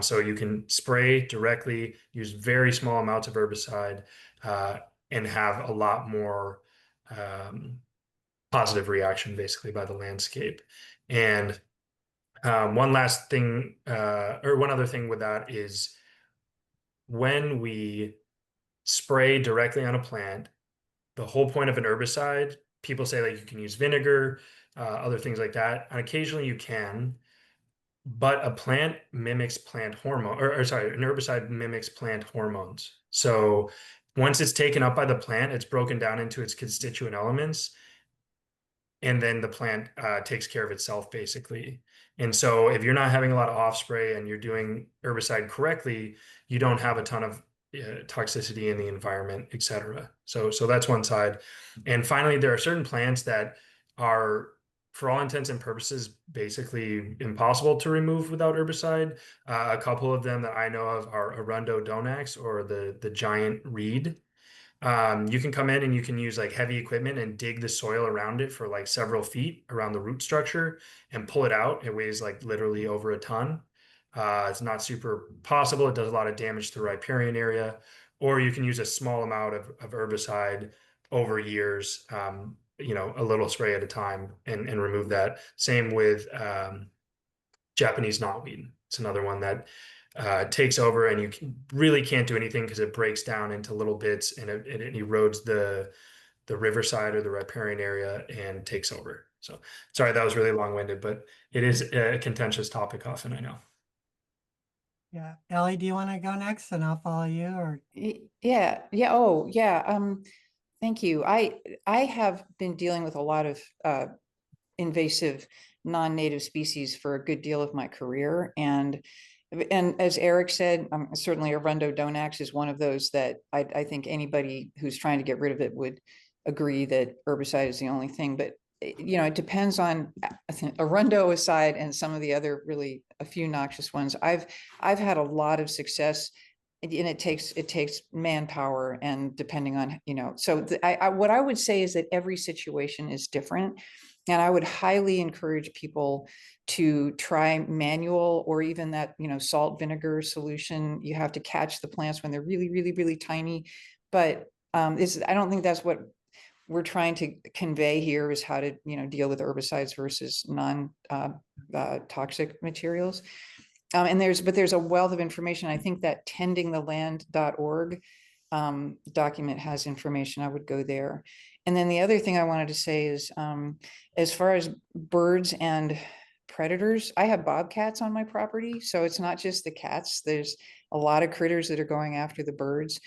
Speaker 2: So you can spray directly, use very small amounts of herbicide, and have a lot more positive reaction basically by the landscape. And one last thing, or one other thing with that is when we spray directly on a plant, the whole point of an herbicide, people say like you can use vinegar, other things like that. And occasionally you can, but a plant mimics plant hormone, or sorry, an herbicide mimics plant hormones. So once it's taken up by the plant, it's broken down into its constituent elements. And then the plant takes care of itself basically. And so if you're not having a lot of off spray and you're doing herbicide correctly, you don't have a ton of toxicity in the environment, et cetera. So that's one side. And finally, there are certain plants that are, for all intents and purposes, basically impossible to remove without herbicide. A couple of them that I know of are Arundo donax or the giant reed. You can come in and you can use like heavy equipment and dig the soil around it for like several feet around the root structure and pull it out. It weighs like literally over a ton. It's not super possible. It does a lot of damage to the riparian area. Or you can use a small amount of herbicide over years, a little spray at a time and remove that. Same with Japanese knotweed. It's another one that takes over and you really can't do anything because it breaks down into little bits and it erodes the riverside or the riparian area and takes over. So sorry, that was really long-winded, but it is a contentious topic often, I know.
Speaker 1: Yeah. Ellie, do you want to go next and I'll follow you, or?
Speaker 5: Yeah, yeah, oh, yeah, thank you. I have been dealing with a lot of invasive non-native species for a good deal of my career. And as Eric said, certainly Arundo donax is one of those that I think anybody who's trying to get rid of it would agree that herbicide is the only thing. But you know, it depends on Arundo aside and some of the other really a few noxious ones. I've had a lot of success, and it takes manpower, and depending on, you know, so what I would say is that every situation is different. And I would highly encourage people to try manual, or even that, you know, salt vinegar solution. You have to catch the plants when they're really, really, really tiny. But I don't think that's what we're trying to convey here, is how to, you know, deal with herbicides versus non-toxic materials. And there's a wealth of information. I think that tendingtheland.org document has information. I would go there. And then the other thing I wanted to say is, as far as birds and predators, I have bobcats on my property. So it's not just the cats. There's a lot of critters that are going after the birds.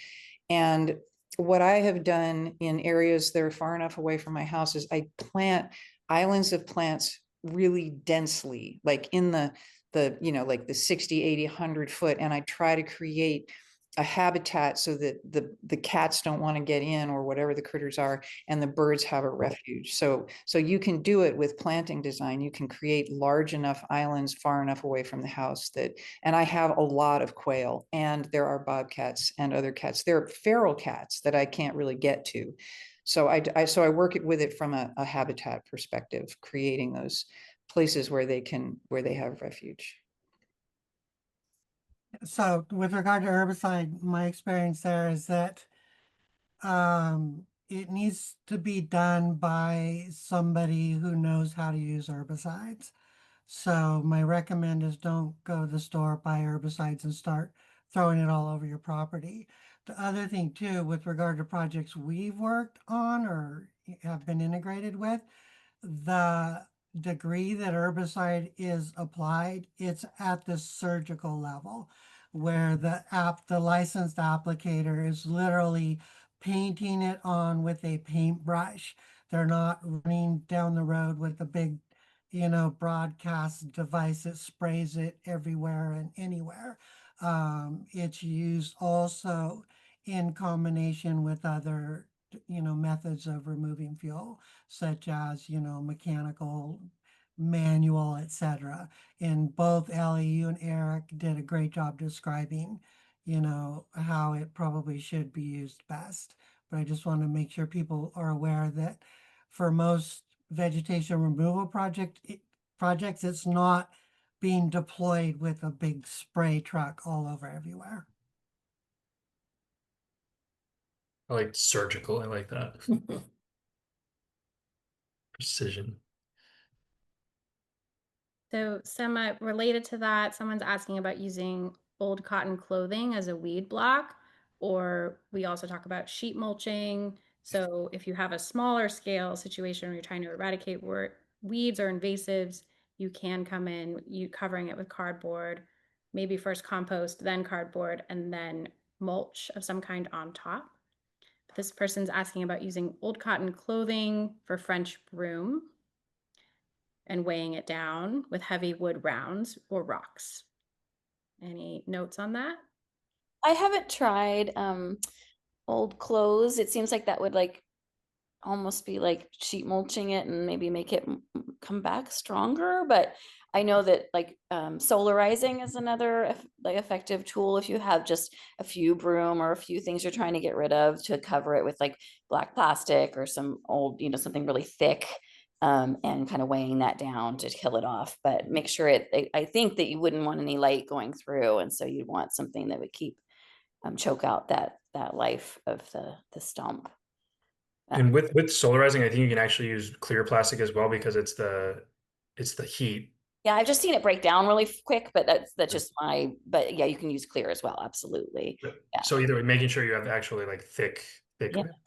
Speaker 5: And what I have done in areas that are far enough away from my house is I plant islands of plants really densely, like in the you know, like the 60, 80, 100 foot. And I try to create a habitat so that the cats don't want to get in, or whatever the critters are, and the birds have a refuge. So you can do it with planting design. You can create large enough islands far enough away from the house that, and I have a lot of quail, and there are bobcats and other cats. There are feral cats that I can't really get to. So I work with it from a habitat perspective, creating those places where they have refuge.
Speaker 1: So with regard to herbicide, my experience there is that it needs to be done by somebody who knows how to use herbicides. So my recommend is don't go to the store, buy herbicides and start throwing it all over your property. The other thing too, with regard to projects we've worked on or have been integrated with, the degree that herbicide is applied, it's at the surgical level, where the licensed applicator is literally painting it on with a paintbrush. They're not running down the road with a big, you know, broadcast device that sprays it everywhere and anywhere. It's used also in combination with other, you know, methods of removing fuel, such as, you know, mechanical, manual, etc. And both Ellie, you and Eric did a great job describing, you know, how it probably should be used best. But I just want to make sure people are aware that for most vegetation removal projects, it's not being deployed with a big spray truck all over everywhere.
Speaker 2: I like surgical. I like that. Precision.
Speaker 6: So somewhat related to that, someone's asking about using old cotton clothing as a weed block, or we also talk about sheet mulching. So if you have a smaller scale situation where you're trying to eradicate weeds or invasives, you can come in, covering it with cardboard, maybe first compost, then cardboard, and then mulch of some kind on top. This person's asking about using old cotton clothing for French broom and weighing it down with heavy wood rounds or rocks. Any notes on that?
Speaker 4: I haven't tried old clothes. It seems like that would like almost be like sheet mulching it and maybe make it come back stronger. But I know that like solarizing is another like effective tool if you have just a few broom or a few things you're trying to get rid of, to cover it with like black plastic or some old, you know, something really thick, and kind of weighing that down to kill it off. But make sure I think that you wouldn't want any light going through, and so you'd want something that would keep choke out that life of the stump.
Speaker 2: And with solarizing, I think you can actually use clear plastic as well, because it's the heat.
Speaker 4: Yeah, I've just seen it break down really quick, but that's just but yeah, you can use clear as well. Absolutely. Yeah.
Speaker 2: So either way, making sure you have actually like thick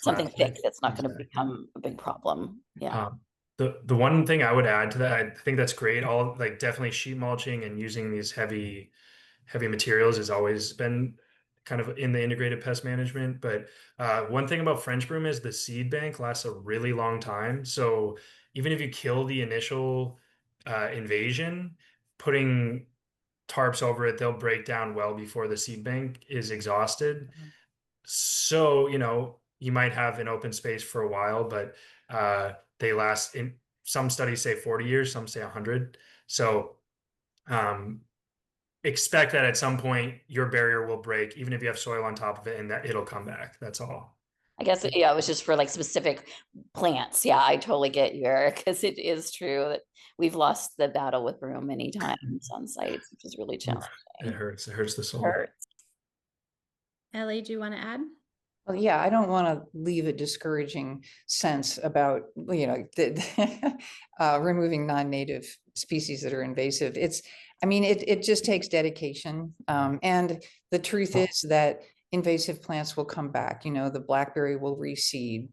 Speaker 4: Something thick
Speaker 2: plastic.
Speaker 4: that's not going to
Speaker 2: Exactly.
Speaker 4: become a big problem. Yeah.
Speaker 2: The one thing I would add to that, I think that's great. All like definitely sheet mulching and using these heavy materials has always been kind of in the integrated pest management. But one thing about French broom is the seed bank lasts a really long time. So even if you kill the initial invasion, putting tarps over it, they'll break down well before the seed bank is exhausted. So, you might have an open space for a while, but they last in some studies say 40 years, some say 100. So expect that at some point your barrier will break, even if you have soil on top of it, and that it'll come back. That's all.
Speaker 4: I guess, yeah, it was just for like specific plants. Yeah, I totally get you, Eric, because it is true that we've lost the battle with broom many times on sites, which is really challenging.
Speaker 2: It hurts. It hurts the soul.
Speaker 4: Hurts.
Speaker 6: Ellie, do you want to add?
Speaker 5: Well, yeah, I don't want to leave a discouraging sense about, removing non-native species that are invasive. It just takes dedication. And the truth is that invasive plants will come back. The blackberry will reseed,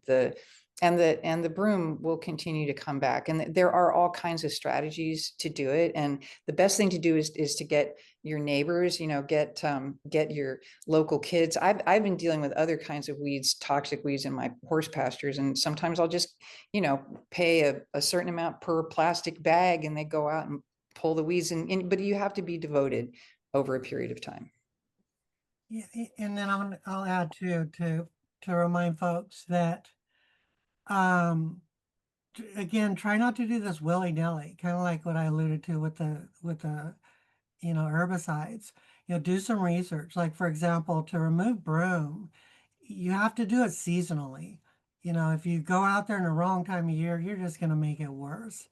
Speaker 5: and the broom will continue to come back. And there are all kinds of strategies to do it. And the best thing to do is to get your neighbors, get your local kids. I've been dealing with other kinds of weeds, toxic weeds in my horse pastures. And sometimes I'll just, pay a certain amount per plastic bag, and they go out and pull the weeds. But you have to be devoted over a period of time.
Speaker 1: Yeah, and then I'll add to remind folks that, again, try not to do this willy-nilly, kind of like what I alluded to with the herbicides. Do some research. Like, for example, to remove broom, you have to do it seasonally. If you go out there in the wrong time of year, you're just going to make it worse.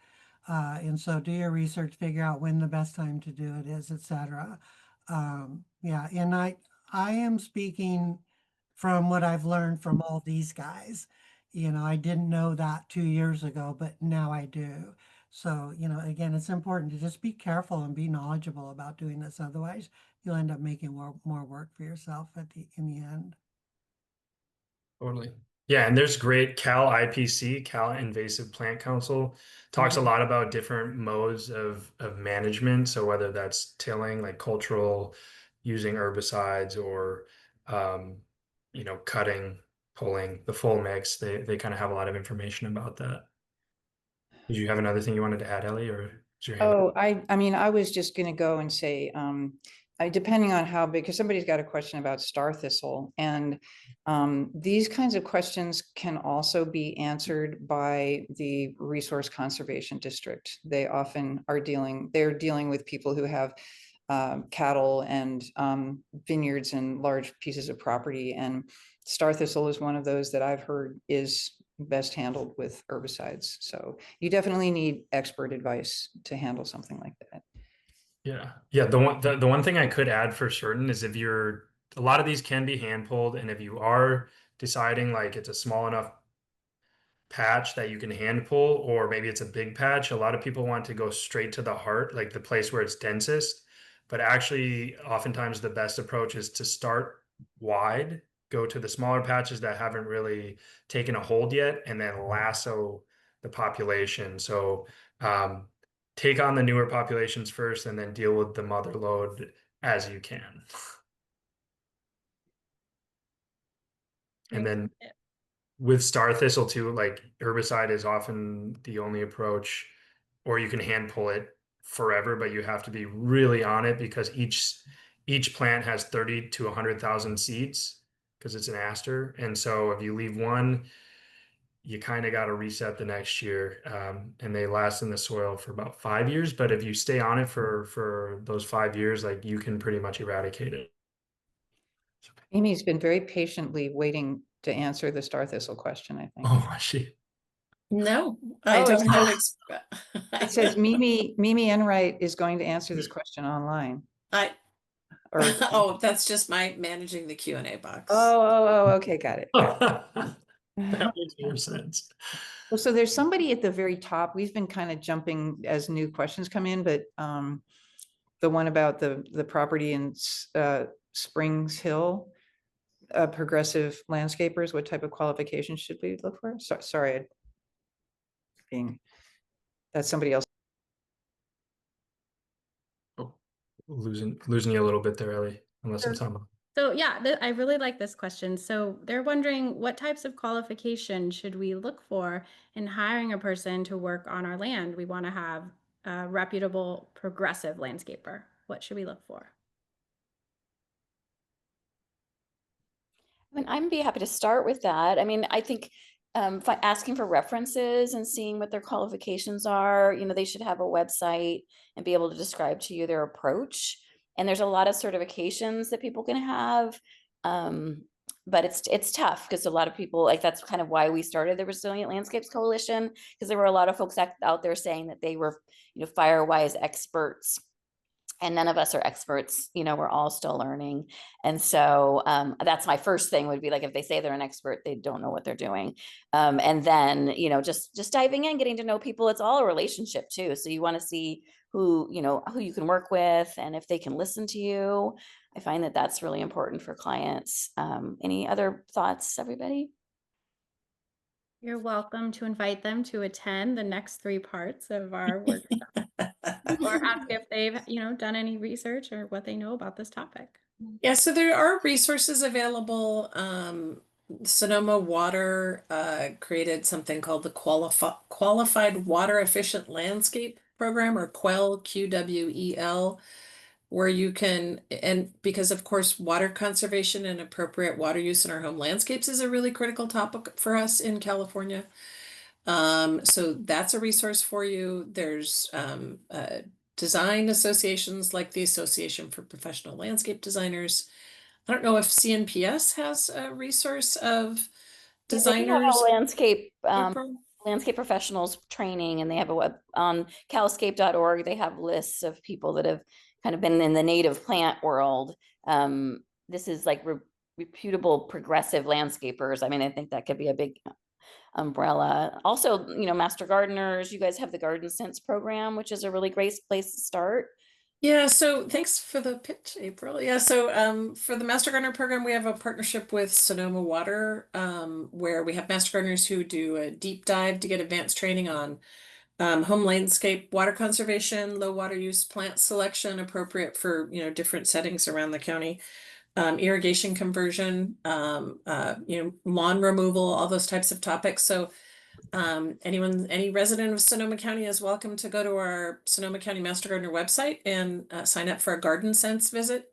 Speaker 1: And so do your research, figure out when the best time to do it is, etc. Yeah, and I am speaking from what I've learned from all these guys. I didn't know that 2 years ago, but now I do. So, again, it's important to just be careful and be knowledgeable about doing this. Otherwise, you'll end up making more work for yourself in the end.
Speaker 2: Totally. Yeah, and there's great Cal Invasive Plant Council, talks a lot about different modes of management. So whether that's tilling, like cultural, using herbicides, or cutting, pulling, the full mix, they kind of have a lot of information about that. Did you have another thing you wanted to add, Ellie, or is your hand up?
Speaker 5: Oh, I was just going to go and say, depending on how big, because somebody's got a question about star thistle, and these kinds of questions can also be answered by the Resource Conservation District. They often are dealing with people who have cattle and vineyards and large pieces of property, and star thistle is one of those that I've heard is best handled with herbicides. So you definitely need expert advice to handle something like that.
Speaker 2: Yeah. The one thing I could add for certain is a lot of these can be hand pulled, and if you are deciding like it's a small enough patch that you can hand pull, or maybe it's a big patch, a lot of people want to go straight to the heart, like the place where it's densest. But actually, oftentimes the best approach is to start wide, go to the smaller patches that haven't really taken a hold yet, and then lasso the population. So take on the newer populations first, and then deal with the mother load as you can. And then with star thistle too, like herbicide is often the only approach, or you can hand pull it forever, but you have to be really on it, because each plant has 30 to 100,000 seeds, because it's an aster. And so if you leave one, you kind of got to reset the next year. And they last in the soil for about 5 years. But if you stay on it for those 5 years, like you can pretty much eradicate it.
Speaker 5: Amy's been very patiently waiting to answer the star thistle question, I think.
Speaker 2: Oh, she.
Speaker 3: No, I
Speaker 5: Oh,
Speaker 3: don't have.
Speaker 5: It says Mimi Enright is going to answer this question online.
Speaker 3: Oh, that's just my managing the Q&A box.
Speaker 5: Oh, okay, got it.
Speaker 2: That makes more sense.
Speaker 5: Well, so there's somebody at the very top. We've been kind of jumping as new questions come in, but the one about the property in Springs Hill, progressive landscapers, what type of qualifications should we look for? Sorry, being That's somebody else.
Speaker 2: Oh, losing you a little bit there, Ellie, unless I'm
Speaker 6: Sure.
Speaker 2: talking about.
Speaker 6: So yeah, I really like this question. So they're wondering what types of qualification should we look for in hiring a person to work on our land? We want to have a reputable, progressive landscaper. What should we look for?
Speaker 4: I mean, I'd be happy to start with that. I mean, I think asking for references and seeing what their qualifications are, you know, they should have a website and be able to describe to you their approach. And there's a lot of certifications that people can have. But it's tough because a lot of people, like, that's kind of why we started the Resilient Landscapes Coalition, because there were a lot of folks out there saying that they were, you know, fire-wise experts, and none of us are experts. You know, we're all still learning. And so that's my first thing would be, like, if they say they're an expert, they don't know what they're doing. And then, you know, just diving in, getting to know people. It's all a relationship too. So you want to see who, you know, who you can work with and if they can listen to you. I find that that's really important for clients. Any other thoughts, everybody?
Speaker 6: You're welcome to invite them to attend the next 3 parts of our workshop or ask if they've, you know, done any research or what they know about this topic.
Speaker 3: Yeah, so there are resources available. Sonoma Water created something called the Qualified Water Efficient Landscape Program, or QWEL, QWEL, where you can, and because of course water conservation and appropriate water use in our home landscapes is a really critical topic for us in California. So that's a resource for you. There's design associations like the Association for Professional Landscape Designers. I don't know if CNPS has a resource of
Speaker 4: Yeah, they do have
Speaker 3: designers.
Speaker 4: a landscape professionals training, and they have a web on calscape.org. They have lists of people that have kind of been in the native plant world. This is like reputable progressive landscapers. I mean, I think that could be a big umbrella. Also, you know, master gardeners, you guys have the Garden Sense program, which is a really great place to start.
Speaker 3: Yeah, so thanks for the pitch, April. Yeah, so for the Master Gardener program, we have a partnership with Sonoma Water, where we have Master Gardeners who do a deep dive to get advanced training on home landscape, water conservation, low water use, plant selection appropriate for, you know, different settings around the county, irrigation conversion, you know, lawn removal, all those types of topics. So any resident of Sonoma County is welcome to go to our Sonoma County Master Gardener website and sign up for a Garden Sense visit.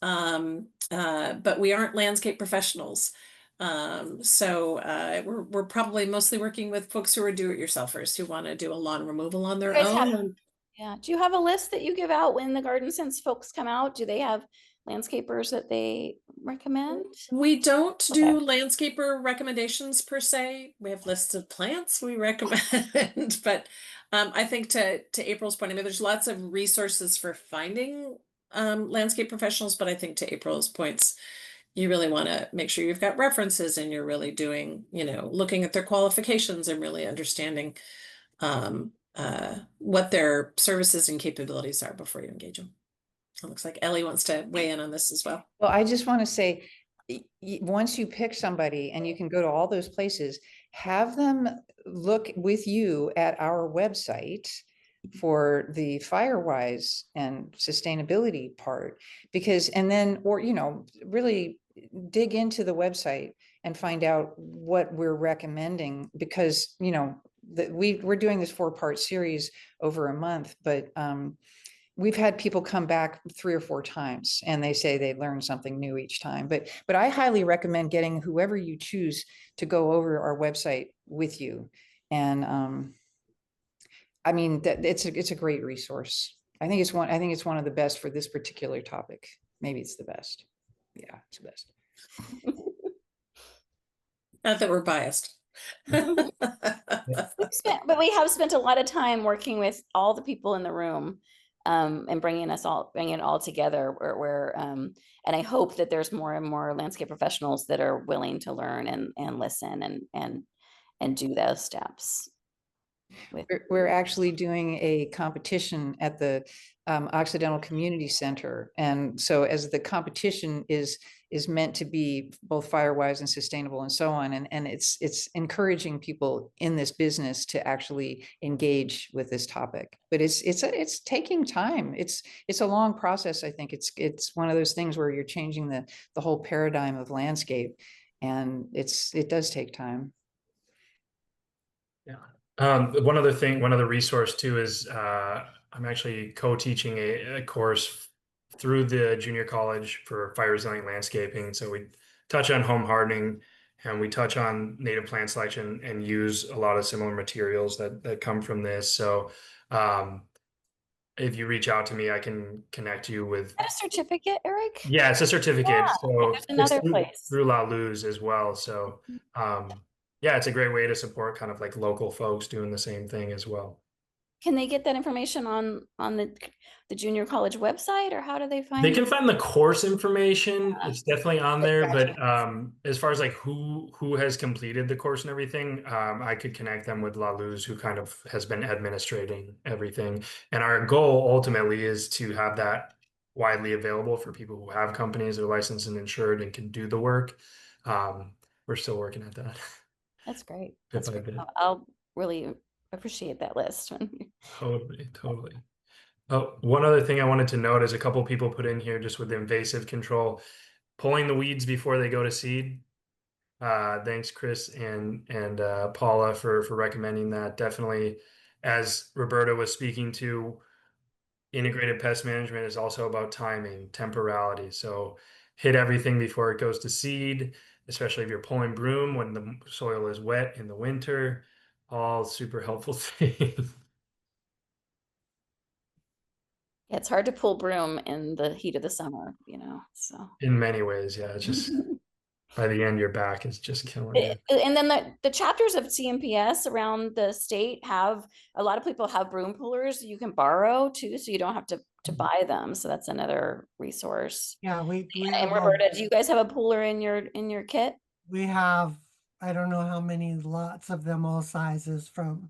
Speaker 3: But we aren't landscape professionals. So we're probably mostly working with folks who are do-it-yourselfers who want to do a lawn removal on their own.
Speaker 4: Yeah. Do you have a list that you give out when the Garden Sense folks come out? Do they have landscapers that they recommend?
Speaker 3: We don't do
Speaker 4: Okay.
Speaker 3: landscaper recommendations per se. We have lists of plants we recommend, but I think to April's point, I mean, there's lots of resources for finding landscape professionals, but I think to April's points, you really want to make sure you've got references and you're really doing, you know, looking at their qualifications and really understanding what their services and capabilities are before you engage them. It looks like Ellie wants to weigh in on this as well.
Speaker 5: Well, I just want to say, once you pick somebody and you can go to all those places, have them look with you at our website for the FireWise and sustainability part, because, and then, or, you know, really dig into the website and find out what we're recommending, because, you know, we're doing this 4-part series over a month, but we've had people come back 3 or 4 times and they say they learned something new each time. But I highly recommend getting whoever you choose to go over our website with you. And I mean, that it's a great resource. I think it's one of the best for this particular topic. Maybe it's the best. Yeah, it's the best.
Speaker 3: Not that we're biased.
Speaker 4: But we have spent a lot of time working with all the people in the room, and bringing it all together, and I hope that there's more and more landscape professionals that are willing to learn and listen and do those steps. with
Speaker 5: We're actually doing a competition at the Occidental Community Center. And so as the competition is meant to be both fire-wise and sustainable and so on, and it's encouraging people in this business to actually engage with this topic. But it's taking time. It's a long process. I think it's one of those things where you're changing the whole paradigm of landscape, and it does take time.
Speaker 2: Yeah. One other resource too is I'm actually co-teaching a course through the junior college for fire resilient landscaping. So we touch on home hardening and we touch on native plant selection and use a lot of similar materials that come from this. So if you reach out to me, I can connect you with.
Speaker 4: Is that a certificate, Eric?
Speaker 2: Yeah, it's a certificate.
Speaker 4: Yeah,
Speaker 2: So
Speaker 4: there's another
Speaker 2: it's
Speaker 4: place.
Speaker 2: through La Luz as well. So yeah, it's a great way to support kind of like local folks doing the same thing as well.
Speaker 4: Can they get that information on the junior college website, or how do they find
Speaker 2: They can find the course information. It's definitely on there,
Speaker 4: Gotcha.
Speaker 2: but as far as like who has completed the course and everything, I could connect them with La Luz, who kind of has been administrating everything. And our goal ultimately is to have that widely available for people who have companies that are licensed and insured and can do the work. We're still working at that.
Speaker 4: That's great.
Speaker 2: Bit
Speaker 4: That's
Speaker 2: by
Speaker 4: great.
Speaker 2: bit.
Speaker 4: I'll really appreciate that list.
Speaker 2: Totally. Oh, one other thing I wanted to note is a couple people put in here just with invasive control, pulling the weeds before they go to seed. Thanks, Chris and Paula for recommending that. Definitely, as Roberta was speaking to, integrated pest management is also about timing, temporality. So hit everything before it goes to seed, especially if you're pulling broom when the soil is wet in the winter. All super helpful things.
Speaker 4: Yeah, it's hard to pull broom in the heat of the summer, so.
Speaker 2: In many ways, yeah. It's just by the end, your back is just killing you.
Speaker 4: And then the chapters of CMPS around the state have, a lot of people have broom pullers you can borrow too, so you don't have to buy them. So that's another resource.
Speaker 1: Yeah, we
Speaker 4: And
Speaker 1: have
Speaker 4: Roberta, do you guys have a puller in your kit?
Speaker 1: we have, I don't know how many lots of them, all sizes from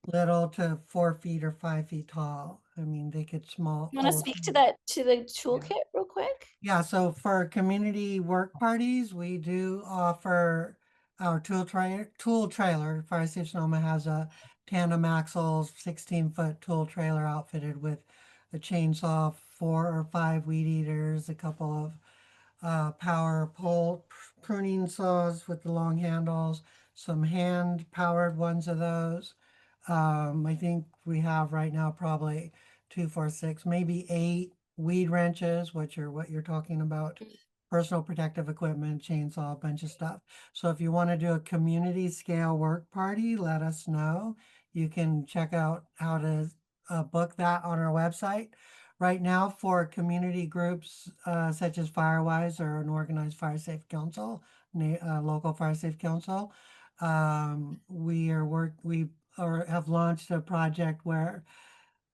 Speaker 1: little to 4 feet or 5 feet tall. I mean, they get small.
Speaker 4: You want to
Speaker 1: all
Speaker 4: speak to
Speaker 1: small.
Speaker 4: that, to the toolkit real quick?
Speaker 1: Yeah, so for community work parties, we do offer our tool trailer. Fire Safe Sonoma has a tandem axle 16-foot tool trailer outfitted with a chainsaw, 4 or 5 weed eaters, a couple of power pole pruning saws with the long handles, some hand powered ones of those. I think we have right now probably 2, 4, 6, maybe 8 weed wrenches, which are what you're talking about, personal protective equipment, chainsaw, a bunch of stuff. So if you want to do a community scale work party, let us know. You can check out how to book that on our website. Right now, for community groups such as Firewise or an organized fire safe council, local fire safe council, we have launched a project where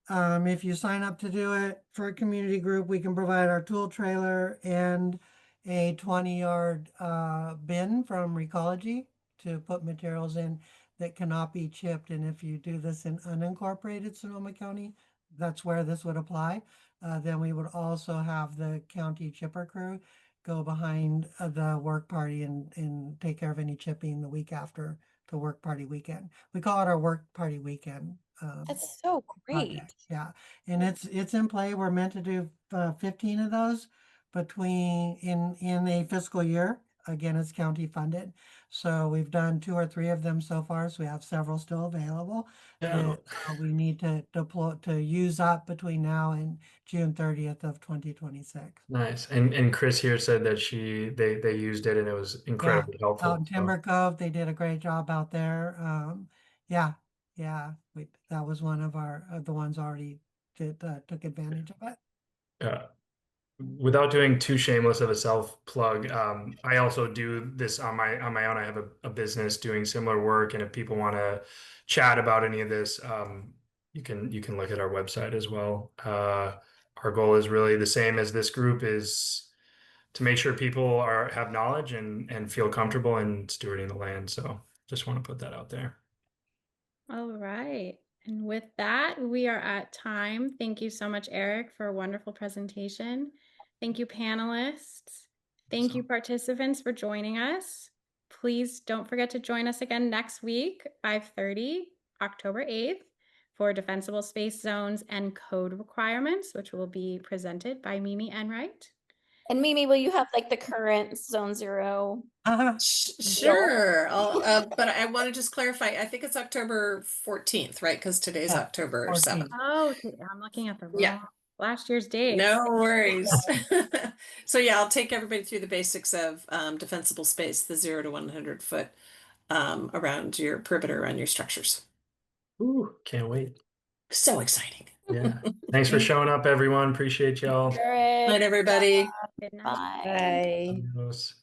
Speaker 1: if you sign up to do it for a community group, we can provide our tool trailer and a 20-yard bin from Recology to put materials in that cannot be chipped. And if you do this in unincorporated Sonoma County, that's where this would apply. Then we would also have the county chipper crew go behind the work party and take care of any chipping the week after the work party weekend. We call it our work party weekend.
Speaker 4: That's so great.
Speaker 1: Project. Yeah, and it's in play. We're meant to do 15 of those in a fiscal year. Again, it's county funded, so we've done 2 or 3 of them so far. So we have several still available
Speaker 2: Yeah.
Speaker 1: that we need to deploy to use up between now and June 30th of 2026.
Speaker 2: Nice. And Chris here said that they used it and it was incredibly helpful.
Speaker 1: Out in Timber Cove, they did a great job out there. Yeah, that was one of the ones already that took advantage of it.
Speaker 2: Without doing too shameless of a self plug, I also do this on my own. I have a business doing similar work, and if people want to chat about any of this, you can look at our website as well. Our goal is really the same as this group, is to make sure people have knowledge and feel comfortable in stewarding the land. So just want to put that out there.
Speaker 6: All right. And with that, we are at time. Thank you so much, Eric, for a wonderful presentation. Thank you, panelists. Thank you, participants, for joining us. Please don't forget to join us again next week, 5:30, October 8th, for Defensible Space Zones and Code Requirements, which will be presented by Mimi Enright.
Speaker 4: And Mimi, will you have like the current Zone 0?
Speaker 3: Sure. But I want to just clarify. I think it's October 14th, right? Because today's
Speaker 1: Yeah,
Speaker 3: October
Speaker 1: 14th.
Speaker 3: 7th.
Speaker 6: Oh, I'm looking at the wrong
Speaker 3: Yeah.
Speaker 6: last year's date.
Speaker 3: No worries. So yeah, I'll take everybody through the basics of defensible space, the 0 to 100 foot around your perimeter, around your structures.
Speaker 2: Ooh, can't wait.
Speaker 3: So exciting.
Speaker 2: Yeah. Thanks for showing up, everyone. Appreciate y'all.
Speaker 4: Eric,
Speaker 3: Night, everybody.
Speaker 6: Good night.
Speaker 4: bye.
Speaker 5: Bye.
Speaker 2: Adios.